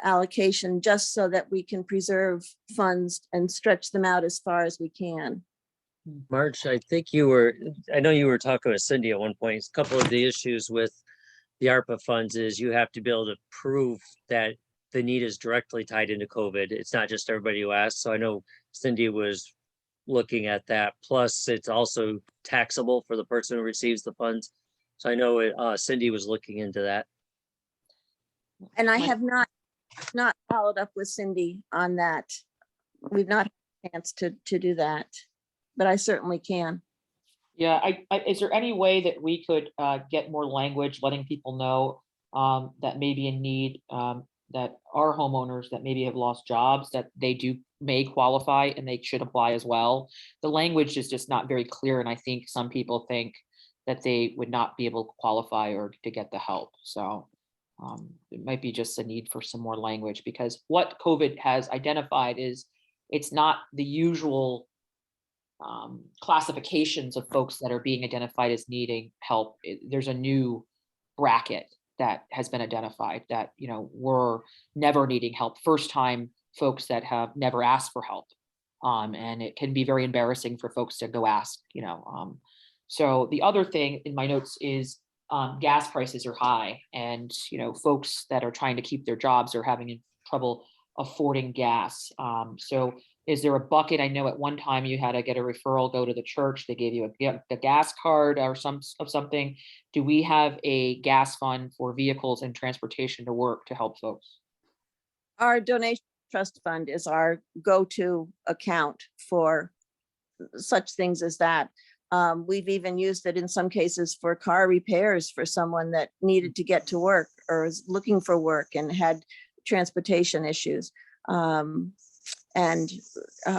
allocation, just so that we can preserve funds and stretch them out as far as we can. Marge, I know you were talking with Cindy at one point. A couple of the issues with the ARPA funds is you have to be able to prove that the need is directly tied into COVID. It's not just everybody who asks. So I know Cindy was looking at that. Plus, it's also taxable for the person who receives the funds. So I know Cindy was looking into that. And I have not followed up with Cindy on that. We've not had a chance to do that, but I certainly can. Yeah, is there any way that we could get more language, letting people know that may be in need, that our homeowners that maybe have lost jobs, that they may qualify and they should apply as well? The language is just not very clear, and I think some people think that they would not be able to qualify or to get the help. So it might be just a need for some more language, because what COVID has identified is it's not the usual classifications of folks that are being identified as needing help. There's a new bracket that has been identified that, were never needing help, first time folks that have never asked for help. And it can be very embarrassing for folks to go ask, So the other thing in my notes is gas prices are high, and folks that are trying to keep their jobs are having trouble affording gas. So is there a bucket? I know at one time you had to get a referral, go to the church, they gave you a gas card or something. Do we have a gas fund for vehicles and transportation to work to help folks? Our donation trust fund is our go-to account for such things as that. We've even used it in some cases for car repairs for someone that needed to get to work or is looking for work and had transportation issues. And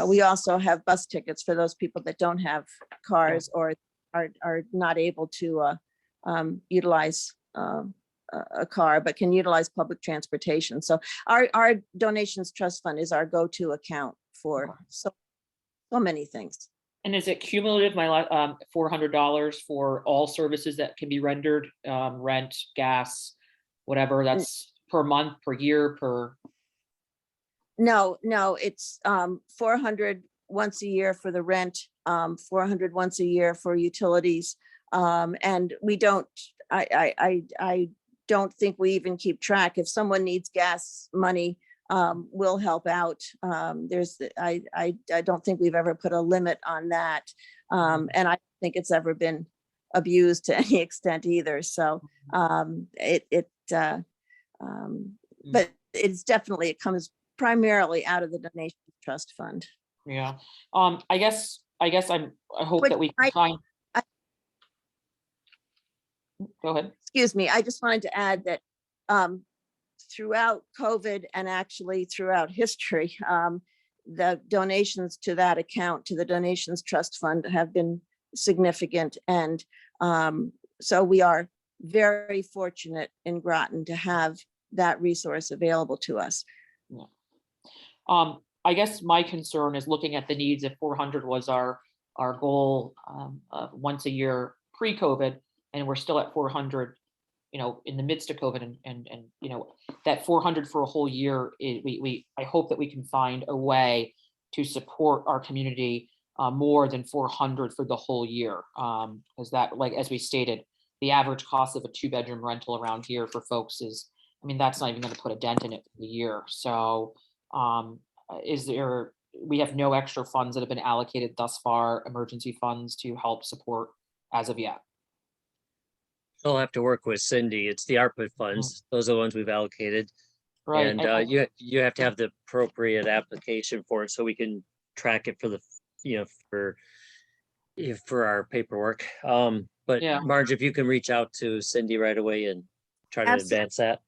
we also have bus tickets for those people that don't have cars or are not able to utilize a car, but can utilize public transportation. So our donations trust fund is our go-to account for so many things. And is it cumulative, my $400 for all services that can be rendered, rent, gas, whatever, that's per month, per year, per? No, it's 400 once a year for the rent, 400 once a year for utilities. And we don't, I don't think we even keep track. If someone needs gas money, we'll help out. I don't think we've ever put a limit on that. And I don't think it's ever been abused to any extent either. So but it's definitely, it comes primarily out of the donation trust fund. Yeah. I guess I hope that we can find. Go ahead. Excuse me. I just wanted to add that throughout COVID and actually throughout history, the donations to that account, to the donations trust fund, have been significant. And so we are very fortunate in Groton to have that resource available to us. I guess my concern is looking at the needs. If 400 was our goal of once a year pre-COVID, and we're still at 400, in the midst of COVID, and that 400 for a whole year, I hope that we can find a way to support our community more than 400 for the whole year. Because that, like, as we stated, the average cost of a 2-bedroom rental around here for folks is, that's not even going to put a dent in it for the year. So we have no extra funds that have been allocated thus far, emergency funds to help support as of yet. You'll have to work with Cindy. It's the ARPA funds. Those are the ones we've allocated. Right. And you have to have the appropriate application for it so we can track it for the, for our paperwork. But Yeah. Marge, if you can reach out to Cindy right away and try to advance that.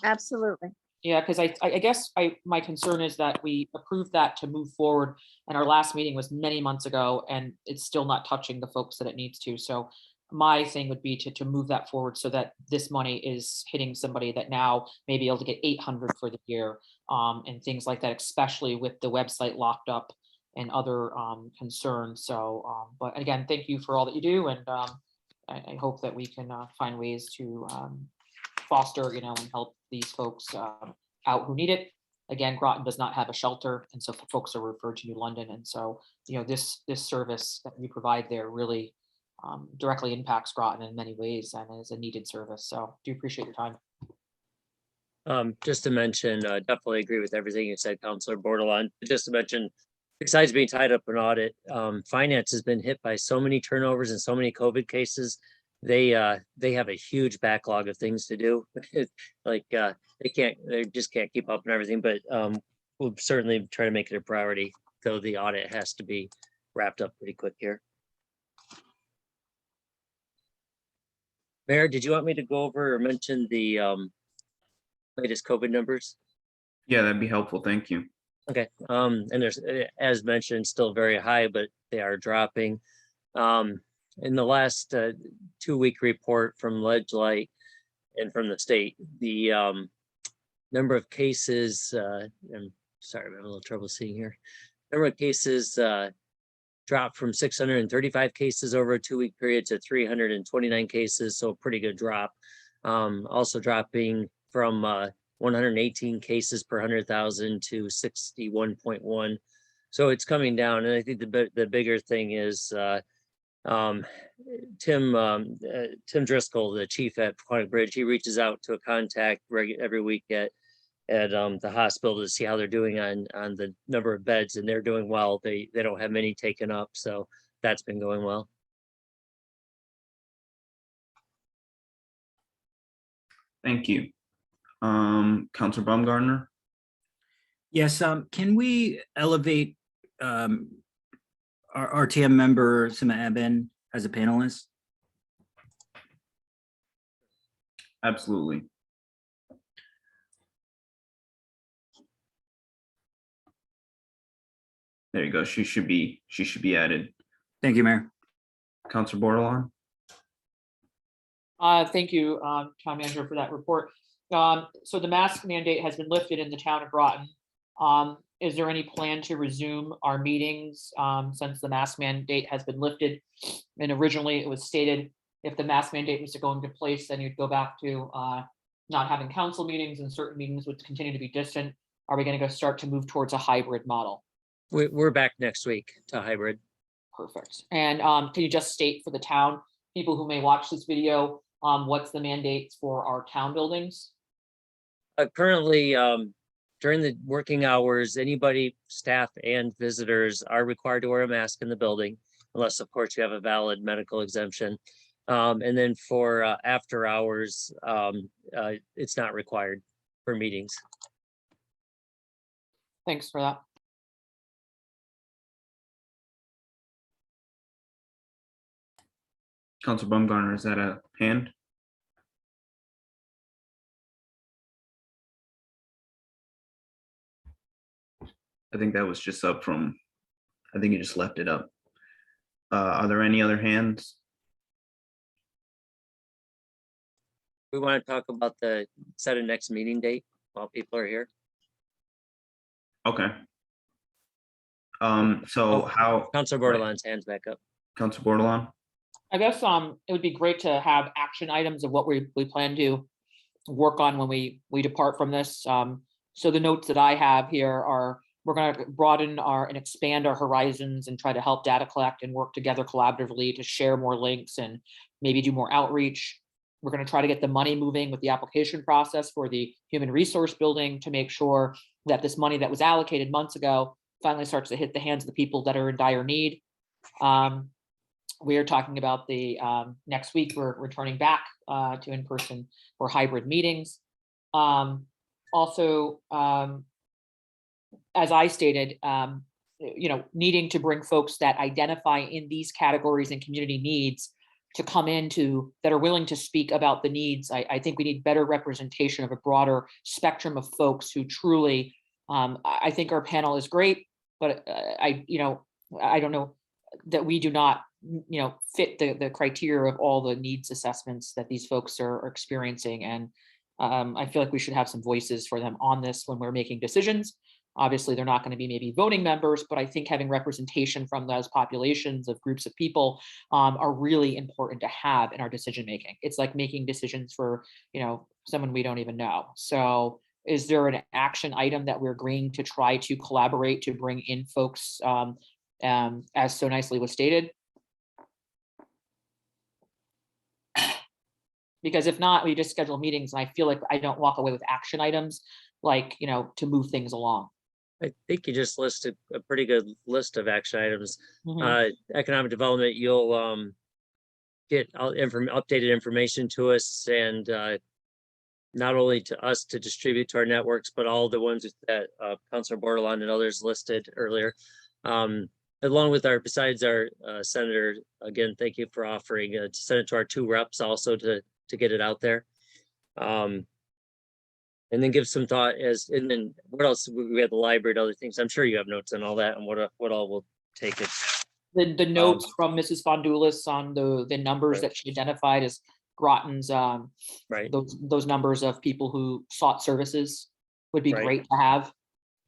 Absolutely. Yeah, because I guess my concern is that we approved that to move forward, and our last meeting was many months ago, and it's still not touching the folks that it needs to. So my thing would be to move that forward so that this money is hitting somebody that now may be able to get 800 for the year, and things like that, especially with the website locked up and other concerns. So, but again, thank you for all that you do, and I hope that we can find ways to foster, and help these folks out who need it. Again, Groton does not have a shelter, and so folks are referred to New London. And so, this service that we provide there really directly impacts Groton in many ways and is a needed service. So do appreciate your time. Just to mention, definitely agree with everything you said, Councilor Bordelon. Just to mention, besides being tied up in audit, finance has been hit by so many turnovers and so many COVID cases. They have a huge backlog of things to do. They just can't keep up and everything, but we'll certainly try to make it a priority, though the audit has to be wrapped up pretty quick here. Mayor, did you want me to go over or mention the latest COVID numbers? Yeah, that'd be helpful. Thank you. Okay, and there's, as mentioned, still very high, but they are dropping. In the last 2-week report from Ledge Light and from the state, the number of cases, I'm sorry, I'm having a little trouble seeing here. Number of cases dropped from 635 cases over a 2-week period to 329 cases, so a pretty good drop. Also dropping from 118 cases per 100,000 to 61.1. So it's coming down, and I think the bigger thing is Tim Driscoll, the chief at Quantic Bridge, he reaches out to a contact every week at the hospital to see how they're doing on the number of beds, and they're doing well. They don't have many taken up, so that's been going well. Thank you. Councilor Baumgartner. Yes, can we elevate our RTM member Sima Eben as a panelist? Absolutely. There you go. She should be added. Thank you, Mayor. Councilor Bordelon. Thank you, Town Manager, for that report. So the mask mandate has been lifted in the town of Groton. Is there any plan to resume our meetings since the mask mandate has been lifted? And originally it was stated if the mask mandate was to go into place, then you'd go back to not having council meetings, and certain meetings would continue to be distant. Are we going to go start to move towards a hybrid model? We're back next week to hybrid. Perfect. And can you just state for the town, people who may watch this video, what's the mandates for our town buildings? Currently, during the working hours, anybody, staff and visitors are required to wear a mask in the building, unless of course you have a valid medical exemption. And then for after hours, it's not required for meetings. Thanks for that. Councilor Baumgartner, is that a hand? I think that was just up from, I think you just left it up. Are there any other hands? We want to talk about the set a next meeting date while people are here. Okay. So how, Councilor Bordelon's hands back up. Council Bordelon? I guess it would be great to have action items of what we plan to work on when we depart from this. So the notes that I have here are, we're going to broaden and expand our horizons and try to help data collect and work together collaboratively to share more links and maybe do more outreach. We're going to try to get the money moving with the application process for the human resource building to make sure that this money that was allocated months ago finally starts to hit the hands of the people that are in dire need. We are talking about the next week, we're returning back to in-person or hybrid meetings. Also, as I stated, needing to bring folks that identify in these categories and community needs to come into that are willing to speak about the needs. I think we need better representation of a broader spectrum of folks who truly, I think our panel is great, but I don't know that we do not, fit the criteria of all the needs assessments that these folks are experiencing. And I feel like we should have some voices for them on this when we're making decisions. Obviously, they're not going to be maybe voting members, but I think having representation from those populations of groups of people are really important to have in our decision making. It's like making decisions for, someone we don't even know. So is there an action item that we're agreeing to try to collaborate to bring in folks as so nicely was stated? Because if not, we just schedule meetings and I feel like I don't walk away with action items like, to move things along. I think you just listed a pretty good list of action items. Mhm. Economic development, you'll get updated information to us, and not only to us to distribute to our networks, but all the ones that Councilor Bordelon and others listed earlier. Along with besides our senator, again, thank you for offering to send it to our 2 reps also to get it out there. And then give some thought and then what else? We have the library and other things. I'm sure you have notes on all that and what all will take it. The notes from Mrs. Fondulis on the numbers that she identified as Groton's, right. Those numbers of people who sought services would be great to have.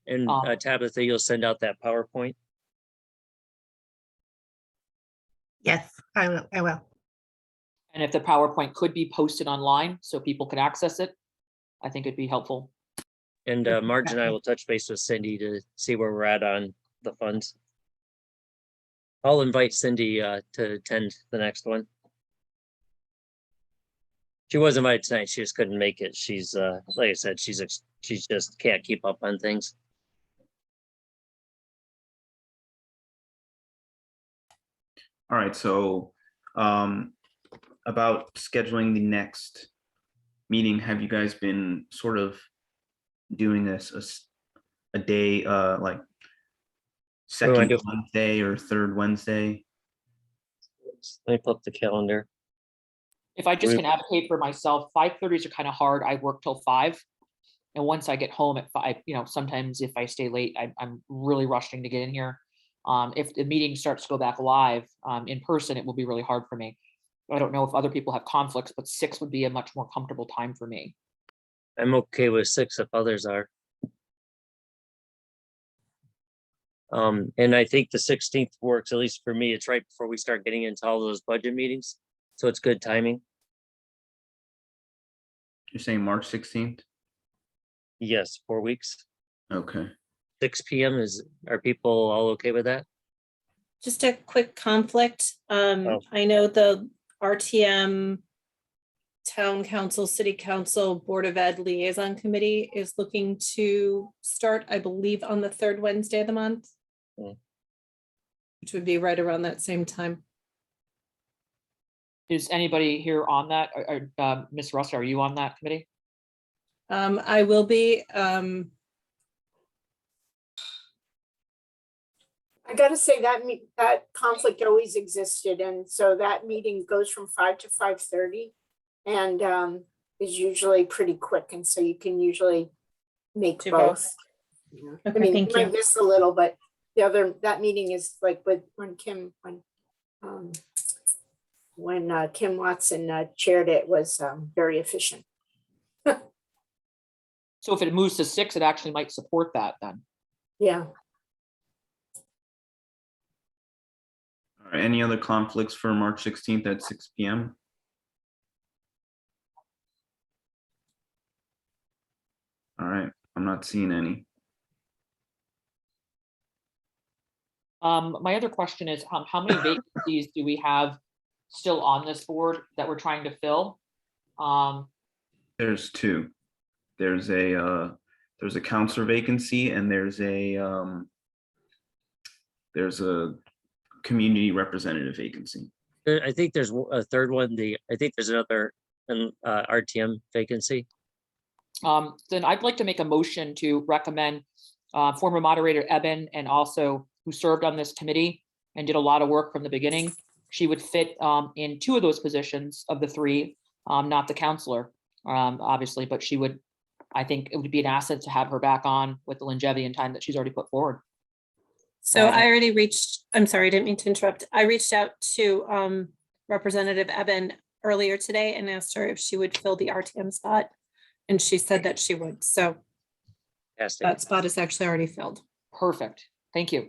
And Tabitha, you'll send out that PowerPoint. Yes, I will. And if the PowerPoint could be posted online so people could access it, I think it'd be helpful. And Marge and I will touch base with Cindy to see where we're at on the funds. I'll invite Cindy to attend the next one. She was invited tonight. She just couldn't make it. She's like I said, she just can't keep up on things. All right, so about scheduling the next meeting, have you guys been sort of doing this a day, like second Wednesday or third Wednesday? Let me pull up the calendar. If I just can advocate for myself, 5:30s are kind of hard. I work till 5. And once I get home at 5, sometimes if I stay late, I'm really rushing to get in here. If the meeting starts to go back live in person, it will be really hard for me. I don't know if other people have conflicts, but 6 would be a much more comfortable time for me. I'm okay with 6 if others are. And I think the 16th works, at least for me. It's right before we start getting into all those budget meetings. So it's good timing. You're saying March 16th? Yes, 4 weeks. Okay. 6 p.m. Are people all okay with that? Just a quick conflict. I know the RTM Town Council, City Council, Board of Ed Liaison Committee is looking to start, I believe, on the 3rd Wednesday of the month, which would be right around that same time. Is anybody here on that? Ms. Russ, are you on that committee? I will be. I gotta say that conflict always existed, and so that meeting goes from 5 to 5:30, and is usually pretty quick, and so you can usually make Do both. Yeah. Okay, I mean, thank you you. might miss a little, but the other, that meeting is like when Kim Watson chaired it was very efficient. So if it moves to 6, it actually might support that then. Yeah. All right, any other conflicts for March 16th at 6 p.m.? All right, I'm not seeing any. My other question is, how many vacancies do we have still on this board that we're trying to fill? There's 2. There's a counselor vacancy and there's a community representative vacancy. I think there's a third one, I think there's another RTM vacancy. Then I'd like to make a motion to recommend former moderator Eben, and also who served on this committee and did a lot of work from the beginning. She would fit in 2 of those positions of the 3, not the counselor, obviously, but she would, I think it would be an asset to have her back on with the longevity and time that she's already put forward. So I already reached, I'm sorry, I didn't mean to interrupt. I reached out to Representative Eben earlier today and asked her if she would fill the RTM spot. And she said that she would. So Fantastic. that spot is actually already filled. Perfect. Thank you.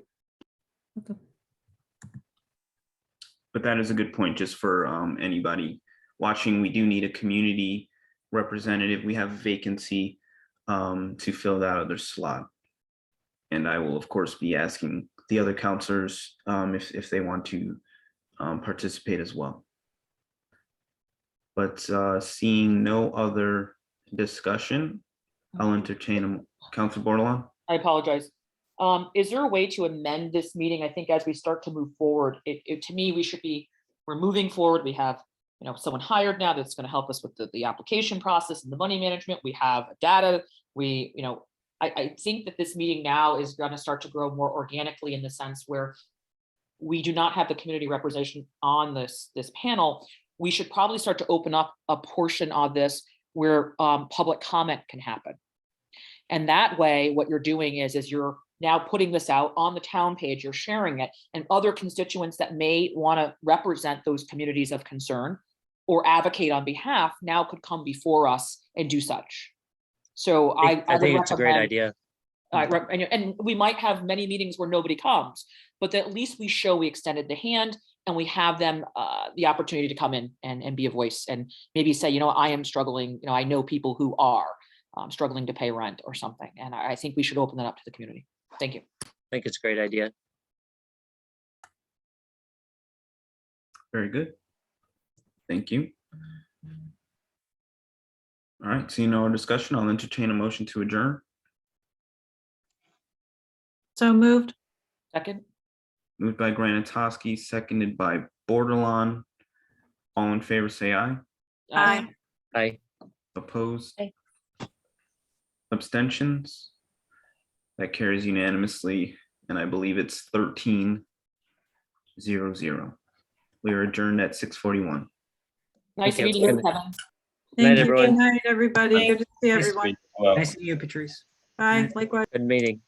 But that is a good point, just for anybody watching. We do need a community representative. We have a vacancy to fill that other slot. And I will, of course, be asking the other counselors if they want to participate as well. But seeing no other discussion, I'll entertain them. Councilor Bordelon? I apologize. Is there a way to amend this meeting? I think as we start to move forward, to me, we're moving forward. We have, someone hired now that's going to help us with the application process and the money management. We have data. I think that this meeting now is going to start to grow more organically, in the sense where we do not have the community representation on this panel. We should probably start to open up a portion of this where public comment can happen. And that way, what you're doing is you're now putting this out on the town page, you're sharing it, and other constituents that may want to represent those communities of concern or advocate on behalf now could come before us and do such. So I think would it's a great recommend, idea. and we might have many meetings where nobody comes, but at least we show we extended the hand and we have them the opportunity to come in and be a voice and maybe say, I am struggling, I know people who are struggling to pay rent or something. And I think we should open that up to the community. Thank you. I think it's a great idea. Very good. Thank you. All right, seeing no other discussion, I'll entertain a motion to adjourn. So moved. Second. Moved by Granatowski, seconded by Bordelon. All in favor, say aye. Aye. Aye. Opposed? Aye. Abstentions? That carries unanimously, and I believe it's 13-0-0. We are adjourned at 6:41. Nice Thank meeting you. you, Kevin. Thank you. everyone. Good night, everybody. Good to see everyone. Well, Nice to meet you, Patrice. Bye. Likewise. Good meeting.